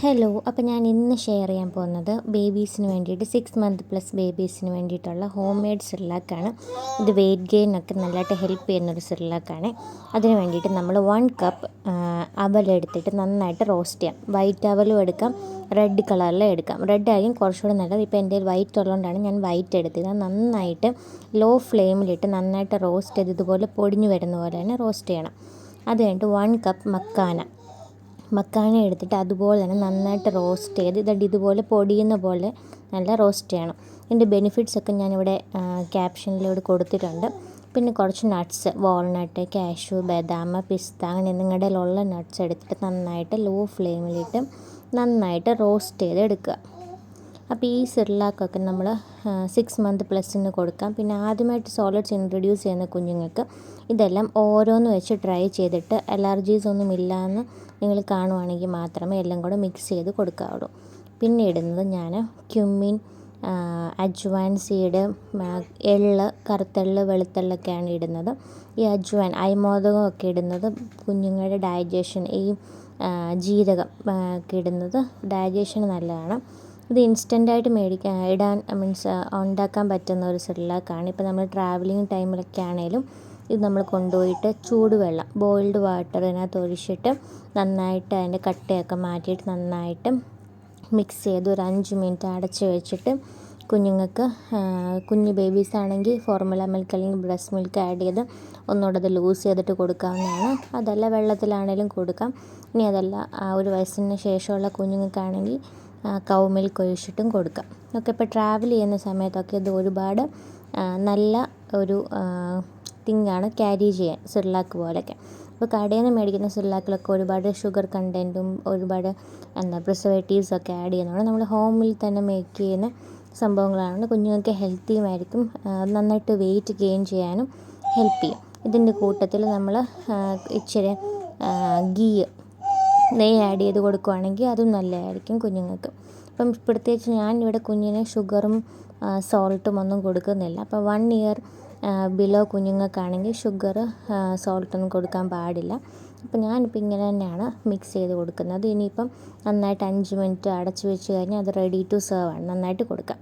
Hello, അപ്പോൾ ഞാൻ ഇന്ന് ഷെയർ ചെയ്യാൻ പോകുന്നത് ബേബീസിന് വേണ്ടിയിട്ട് 6 മന്ത് പ്ലസ് ബേബീസിന് വേണ്ടിയിട്ടുള്ള ഹോം മെയ്ഡ് സിർലാക്കാണ്. ഇത് വെയിറ്റ് ഗെയിനൊക്കെ നല്ലതായിട്ട് ഹെൽപ്പ് ചെയ്യുന്നൊരു സിർലാക്കാണ്. അതിന് വേണ്ടിയിട്ട് നമ്മൾ 1 കപ്പ് അവലെടുത്തിട്ട് നന്നായിട്ട് റോസ്റ്റ് ചെയ്യാം. വൈറ്റ് അവലും എടുക്കാം, റെഡ് കളറിലും എടുക്കാം. റെഡ് ആയിരിക്കും കുറച്ചുകൂടെ നല്ലത്. ഇപ്പോൾ എൻ്റെ വൈറ്റ് ഉള്ളതുകൊണ്ടാണ് ഞാൻ വൈറ്റ് എടുത്തത്. നന്നായിട്ട് ലോ ഫ്ലെയിമിലിട്ട് നന്നായിട്ട് റോസ്റ്റ് ചെയ്ത് ഇതുപോലെ പൊടിഞ്ഞു വരുന്ന പോലെ തന്നെ റോസ്റ്റ് ചെയ്യണം. അത് കഴിഞ്ഞിട്ട് 1 കപ്പ് മക്കാന എടുത്തിട്ട് അതുപോലെ തന്നെ നന്നായിട്ട് റോസ്റ്റ് ചെയ്ത് ഇതുപോലെ പൊടിയുന്ന പോലെ നല്ല റോസ്റ്റ് ചെയ്യണം. ഇതിൻ്റെ ബെനിഫിറ്റ്സൊക്കെ ഞാനിവിടെ ക്യാപ്ഷനിലൂടെ കൊടുത്തിട്ടുണ്ട്. പിന്നെ കുറച്ച് നട്ട്സ്, വാൾനട്ട്, കാഷ്യൂ, ബദാം, പിസ്ത അങ്ങനെ നിങ്ങളുടെ കയ്യിലുള്ള നട്ട്സ് എടുത്തിട്ട് നന്നായിട്ട് ലോ ഫ്ലെയിമിലിട്ട് നന്നായിട്ട് റോസ്റ്റ് ചെയ്തെടുക്കുക. അപ്പോൾ ഈ സിർലാക്കൊക്കെ നമ്മൾ 6 മന്ത് പ്ലസിന് കൊടുക്കാം. പിന്നെ ആദ്യമായിട്ട് സോളിഡ്സ് ഇൻട്രൊഡ്യൂസ് ചെയ്യുന്ന കുഞ്ഞുങ്ങൾക്ക് ഇതെല്ലാം ഓരോന്ന് വെച്ച് ട്രൈ ചെയ്തിട്ട് അലർജീസ് ഒന്നും ഇല്ലയെന്ന് നിങ്ങൾ കാണുവാണെങ്കിൽ മാത്രമേ എല്ലാം കൂടെ മിക്സ് ചെയ്ത് കൊടുക്കാവുള്ളൂ. പിന്നെ ഇടുന്നത് ഞാൻ ക്യുമിൻ, അജ്വാൻ സീഡ്, എള്ള്, കറുത്തെള്ള്, വെളുത്തെള്ളൊക്കെയാണ് ഇടുന്നത്. ഈ അജ്വാൻ, അയമോദകമൊക്കെ ഇടുന്നത് കുഞ്ഞുങ്ങളുടെ ഡൈജഷൻ, ഈ ജീരകം ഒക്കെ ഇടുന്നത് ഡൈജഷന് നല്ലതാണ്. ഇത് ഇൻസ്റ്റൻ്റായിട്ട് ഉണ്ടാക്കാൻ പറ്റുന്ന ഒരു സിർലാക്കാണ്. ഇപ്പോൾ നമ്മൾ ട്രാവലിംഗ് ടൈമിലൊക്കെ ആണെങ്കിലും ഇത് നമ്മൾ കൊണ്ടുപോയിട്ട് ചൂടുവെള്ളം, ബോയിൽഡ് വാട്ടറിനകത്ത് ഒഴിച്ചിട്ട് നന്നായിട്ട് അതിൻ്റെ കട്ടയൊക്കെ മാറ്റിയിട്ട് നന്നായിട്ട് മിക്സ് ചെയ്ത് ഒരു 5 മിനിറ്റ് അടച്ച് വെച്ചിട്ട് കുഞ്ഞുങ്ങൾക്ക്, കുഞ്ഞു ബേബീസ് ആണെങ്കിൽ ഫോർമുല മിൽക്ക് അല്ലെങ്കിൽ ബ്രസ്റ്റ് മിൽക്ക് ആഡ് ചെയ്ത് ഒന്നുകൂടെ അത് ലൂസ് ചെയ്തിട്ട് കൊടുക്കാവുന്നതാണ്. അതല്ല വെള്ളത്തിലാണെങ്കിലും കൊടുക്കാം. ഇനി അതല്ല 1 വയസ്സിന് ശേഷമുള്ള കുഞ്ഞുങ്ങൾക്കാണെങ്കിൽ കൗ മിൽക്ക് ഒഴിച്ചിട്ടും കൊടുക്കാം. ഒക്കെ ഇപ്പോൾ ട്രാവൽ ചെയ്യുന്ന സമയത്തൊക്കെ ഇത് ഒരുപാട് നല്ല ഒരു തിങ്ങാണ് ക്യാരി ചെയ്യാൻ, സിർലാക്ക് പോലെയൊക്കെ. ഇപ്പോൾ കടയിൽ നിന്ന് മേടിക്കുന്ന സിർലാക്കിലൊക്കെ ഒരുപാട് ഷുഗർ കണ്ടൻറ്റും ഒരുപാട് പ്രിസർവേറ്റീവ്സൊക്കെ ആഡ് ചെയ്യുന്നതാണ്. നമ്മൾ ഹോമിൽ തന്നെ മേക്ക് ചെയ്യുന്ന സംഭവങ്ങളാണ്. കുഞ്ഞുങ്ങൾക്ക് ഹെൽത്തിയുമായിരിക്കും, നന്നായിട്ട് വെയിറ്റ് ഗെയിൻ ചെയ്യാനും ഹെൽപ്പ് ചെയ്യും. ഇതിൻ്റെ കൂട്ടത്തിൽ നമ്മൾ ഇച്ചിരി നെയ്യ് ആഡ് ചെയ്ത് കൊടുക്കുകയാണെങ്കിൽ അതും നല്ലതായിരിക്കും കുഞ്ഞുങ്ങൾക്ക്. അപ്പം പ്രത്യേകിച്ച് ഞാൻ ഇവിടെ കുഞ്ഞിന് ഷുഗറും സോൾട്ടും ഒന്നും കൊടുക്കുന്നില്ല. അപ്പോൾ 1 ഇയർ ബിലോ കുഞ്ഞുങ്ങൾക്കാണെങ്കിൽ ഷുഗർ, സോൾട്ടൊന്നും കൊടുക്കാൻ പാടില്ല. അപ്പോൾ ഞാനിപ്പോൾ ഇങ്ങനെ തന്നെയാണ് മിക്സ് ചെയ്ത് കൊടുക്കുന്നത്. ഇനിയിപ്പം നന്നായിട്ട് 5 മിനിറ്റ് അടച്ച് വെച്ച് കഴിഞ്ഞാൽ അത് റെഡി ടു സെർവ് ആണ്. നന്നായിട്ട് കൊടുക്കാം.